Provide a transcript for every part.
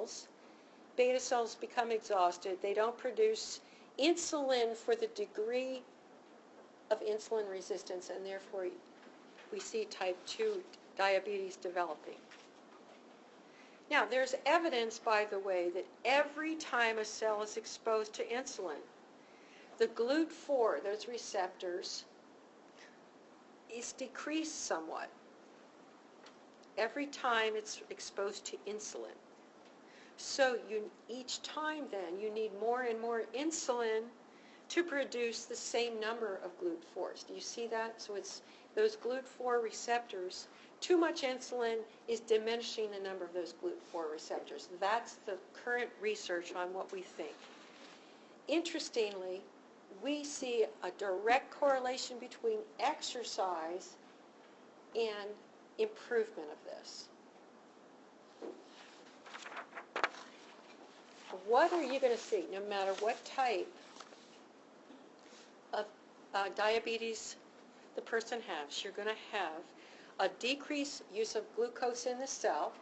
cells. Beta cells become exhausted. They don't produce insulin for the degree of insulin resistance, and therefore we see type 2 diabetes developing. Now, there's evidence, by the way, that every time a cell is exposed to insulin, the GLUT4, those receptors, is decreased somewhat every time it's exposed to insulin. So each time then you need more and more insulin to produce the same number of GLUT4s. Do you see that? So it's those GLUT4 receptors. Too much insulin is diminishing the number of those GLUT4 receptors. That's the current research on what we think. Interestingly, we see a direct correlation between exercise and improvement of this. What are you going to see, no matter what type of diabetes the person has? You're going to have a decreased use of glucose in the cell.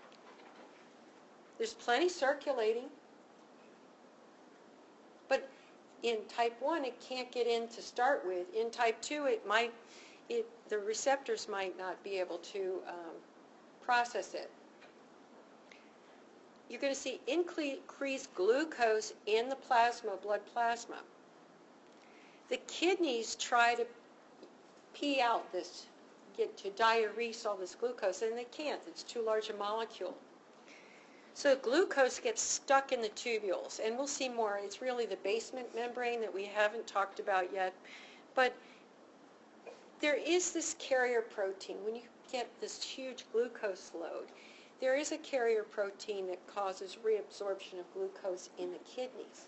There's plenty circulating, but in type 1 it can't get in to start with. In type 2 the receptors might not be able to process it. You're going to see increased glucose in the plasma, blood plasma. The kidneys try to pee out this, get to diurese all this glucose, and they can't. It's too large a molecule. So glucose gets stuck in the tubules, and we'll see more. It's really the basement membrane that we haven't talked about yet. But there is this carrier protein. When you get this huge glucose load, there is a carrier protein that causes reabsorption of glucose in the kidneys.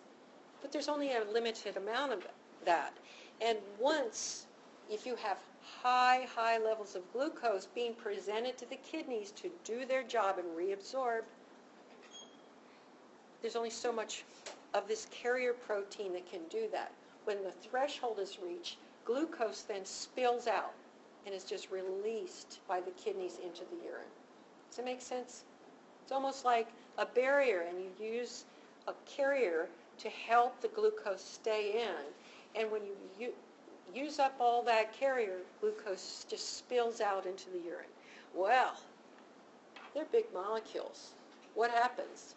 But there's only a limited amount of that. And once, if you have high levels of glucose being presented to the kidneys to do their job and reabsorb, there's only so much of this carrier protein that can do that. When the threshold is reached, glucose then spills out and is just released by the kidneys into the urine. Does that make sense? It's almost like a barrier, and you use a carrier to help the glucose stay in. And when you use up all that carrier, glucose just spills out into the urine. Well, they're big molecules. What happens?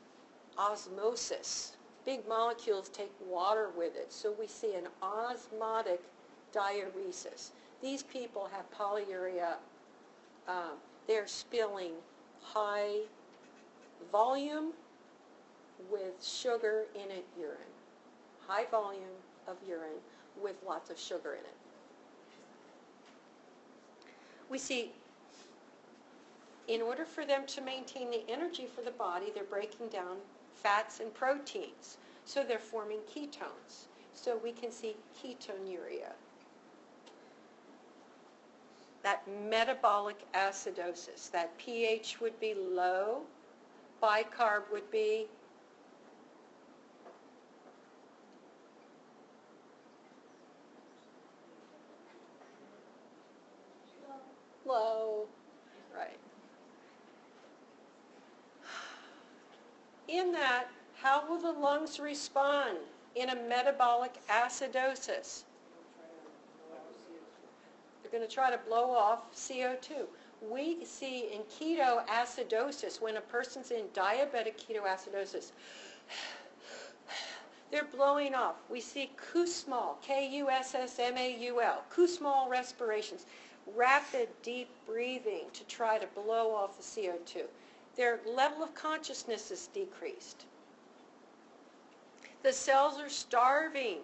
Osmosis. Big molecules take water with it, so we see an osmotic diuresis. These people have polyuria. They're spilling high volume with sugar in it urine. High volume of urine with lots of sugar in it. We see, in order for them to maintain the energy for the body, they're breaking down fats and proteins. So they're forming ketones. So we can see ketonuria. That metabolic acidosis, that pH would be low, bicarb would be low, right. In that, how will the lungs respond in a metabolic acidosis? They're going to try to blow off CO2. We see in ketoacidosis, when a person's in diabetic ketoacidosis, they're blowing off. We see Kussmaul, Kussmaul, Kussmaul respirations, rapid deep breathing to try to blow off the CO2. Their level of consciousness is decreased. The cells are starving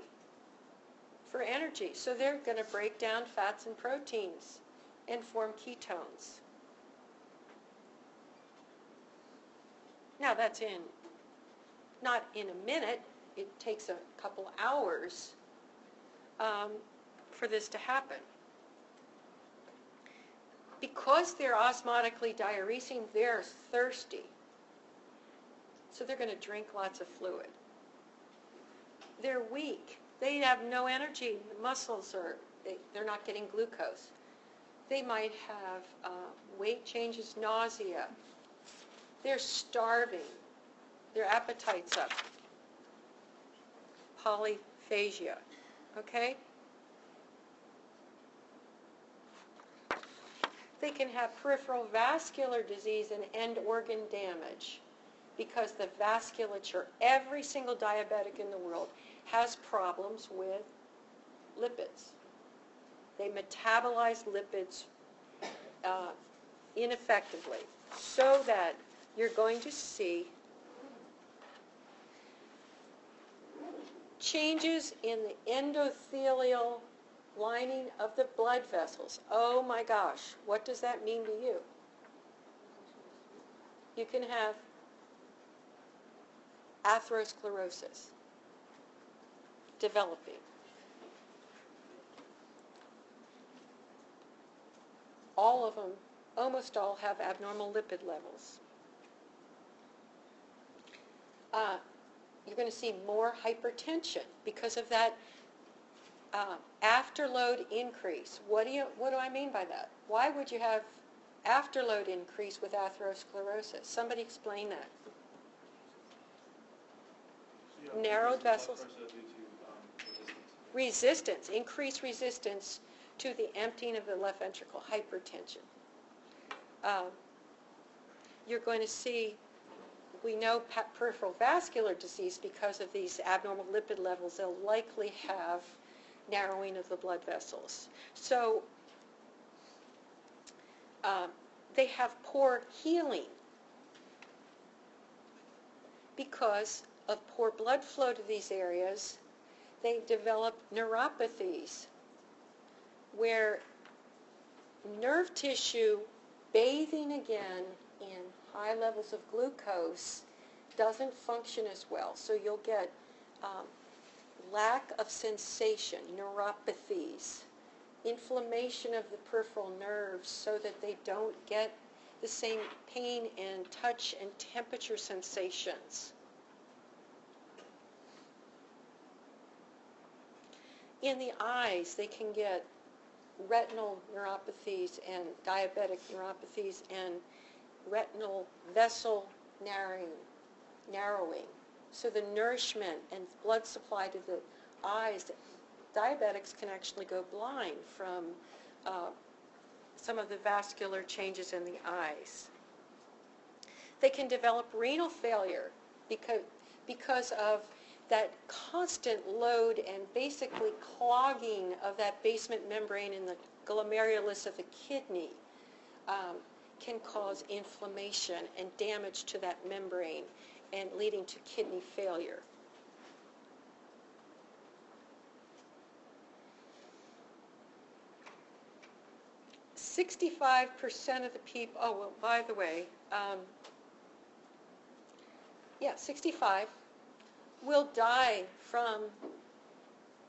for energy, so they're going to break down fats and proteins and form ketones. Now that's not in a minute, it takes a couple hours for this to happen. Because they're osmotically diuresing, they're thirsty. So they're going to drink lots of fluid. They're weak. They have no energy. The muscles they're not getting glucose. They might have weight changes, nausea. They're starving. Their appetite's up. Polyphagia, okay? They can have peripheral vascular disease and end organ damage because the vasculature, every single diabetic in the world has problems with lipids. They metabolize lipids ineffectively, so that you're going to see changes in the endothelial lining of the blood vessels. Oh my gosh, what does that mean to you? You can have atherosclerosis developing. All of them, almost all, have abnormal lipid levels. You're going to see more hypertension because of that afterload increase. What do I mean by that? Why would you have afterload increase with atherosclerosis? Somebody explain that. Narrowed vessels. Resistance, increased resistance to the emptying of the left ventricle, hypertension. You're going to see, we know peripheral vascular disease because of these abnormal lipid levels, they'll likely have narrowing of the blood vessels. So they have poor healing because of poor blood flow to these areas. They develop neuropathies where nerve tissue bathing again in high levels of glucose doesn't function as well. So you'll get lack of sensation, neuropathies, inflammation of the peripheral nerves so that they don't get the same pain and touch and temperature sensations. In the eyes, they can get retinal neuropathies and diabetic neuropathies and retinal vessel narrowing. So the nourishment and blood supply to the eyes, diabetics can actually go blind from some of the vascular changes in the eyes. They can develop renal failure because of that constant load and basically clogging of that basement membrane in the glomerulus of the kidney can cause inflammation and damage to that membrane and leading to kidney failure. %65% of the people, oh, well, by the way, 65 will die from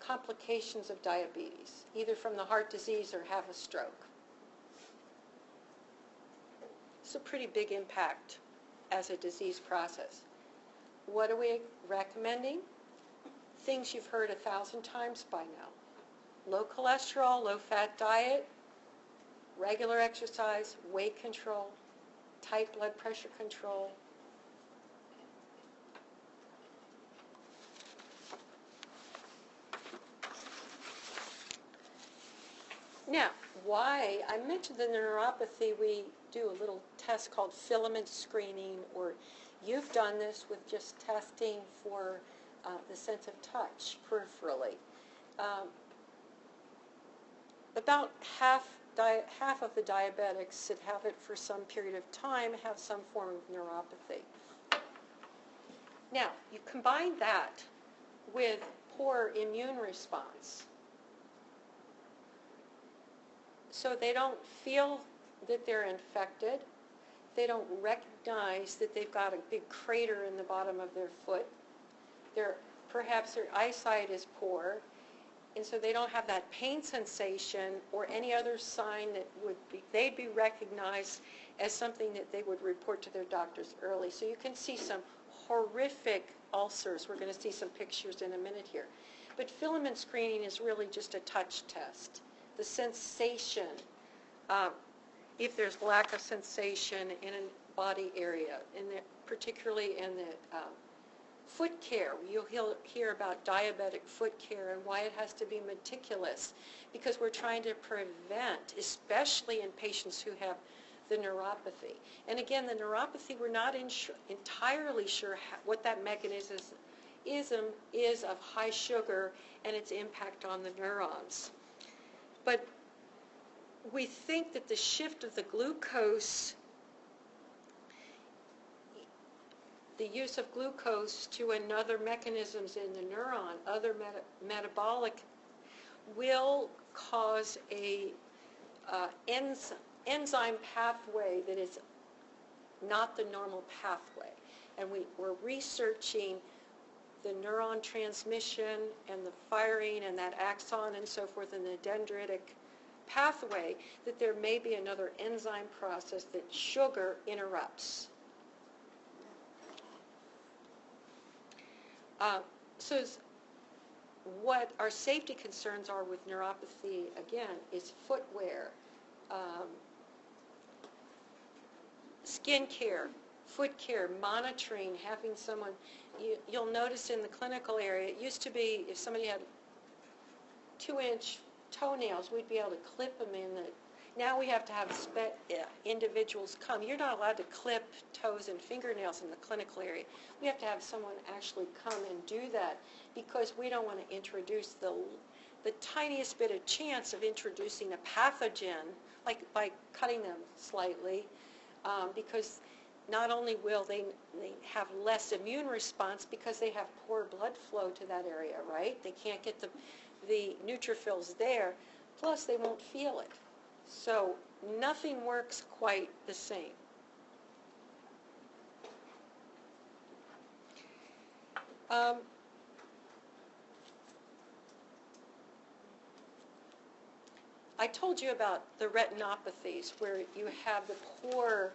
complications of diabetes, either from the heart disease or have a stroke. It's a pretty big impact as a disease process. What are we recommending? Things you've heard 1,000 times by now. Low cholesterol, low-fat diet, regular exercise, weight control, tight blood pressure control. Now, why? I mentioned the neuropathy. We do a little test called filament screening, or you've done this with just testing for the sense of touch peripherally. About half of the diabetics that have it for some period of time have some form of neuropathy. Now, you combine that with poor immune response. So they don't feel that they're infected. They don't recognize that they've got a big crater in the bottom of their foot. Perhaps their eyesight is poor, and so they don't have that pain sensation or any other sign that they'd be recognized as something that they would report to their doctors early. So you can see some horrific ulcers. We're going to see some pictures in a minute here. But filament screening is really just a touch test. The sensation, if there's lack of sensation, and body area, particularly in the foot care. You'll hear about diabetic foot care and why it has to be meticulous, because we're trying to prevent, especially in patients who have the neuropathy. And again, the neuropathy, we're not entirely sure what that mechanism is of high sugar and its impact on the neurons. But we think that the shift of the glucose, the use of glucose to another mechanisms in the neuron, other metabolic, will cause a enzyme pathway that is not the normal pathway. And we're researching the neuron transmission and the firing and that axon and so forth in the dendritic pathway, that there may be another enzyme process that sugar interrupts. So what our safety concerns are with neuropathy, again, is footwear, skin care, foot care, monitoring, having someone, you'll notice in the clinical area, it used to be if somebody had 2-inch toenails, we'd be able to clip them in the, now we have to have individuals come. You're not allowed to clip toes and fingernails in the clinical area. We have to have someone actually come and do that, because we don't want to introduce the tiniest bit of chance of introducing a pathogen, like by cutting them slightly, because not only will they have less immune response because they have poor blood flow to that area, right? They can't get the neutrophils there, plus they won't feel it. So nothing works quite the same. I told you about the retinopathies, where you have the poor,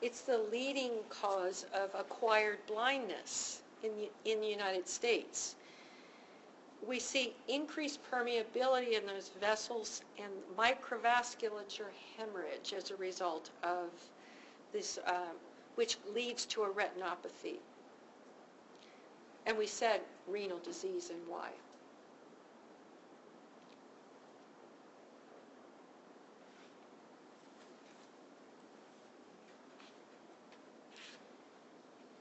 it's the leading cause of acquired blindness in the United States. We see increased permeability in those vessels and microvasculature hemorrhage as a result of this, which leads to a retinopathy. And we said renal disease and why.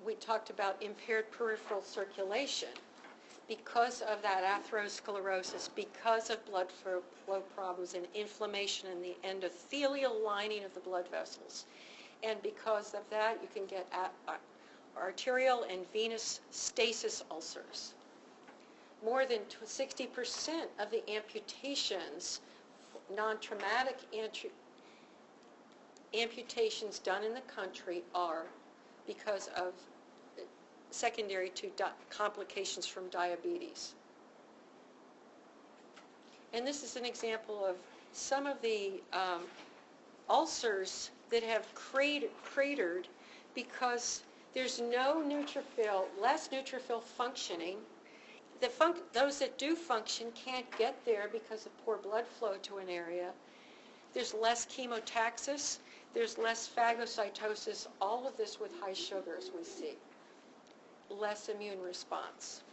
We talked about impaired peripheral circulation. Because of that atherosclerosis, because of blood flow problems and inflammation in the endothelial lining of the blood vessels. And because of that, you can get arterial and venous stasis ulcers. More than 60% of the amputations, non-traumatic amputations done in the country, are because of secondary to complications from diabetes. And this is an example of some of the ulcers that have cratered because there's no neutrophil, less neutrophil functioning. Those that do function can't get there because of poor blood flow to an area. There's less chemotaxis, there's less phagocytosis, all of this with high sugars we see. Less immune response.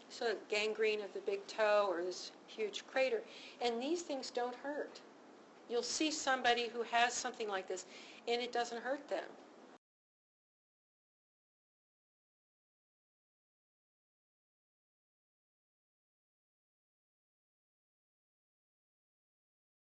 So gangrene of the big toe or this huge crater. And these things don't hurt. You'll see somebody who has something like this and it doesn't hurt them.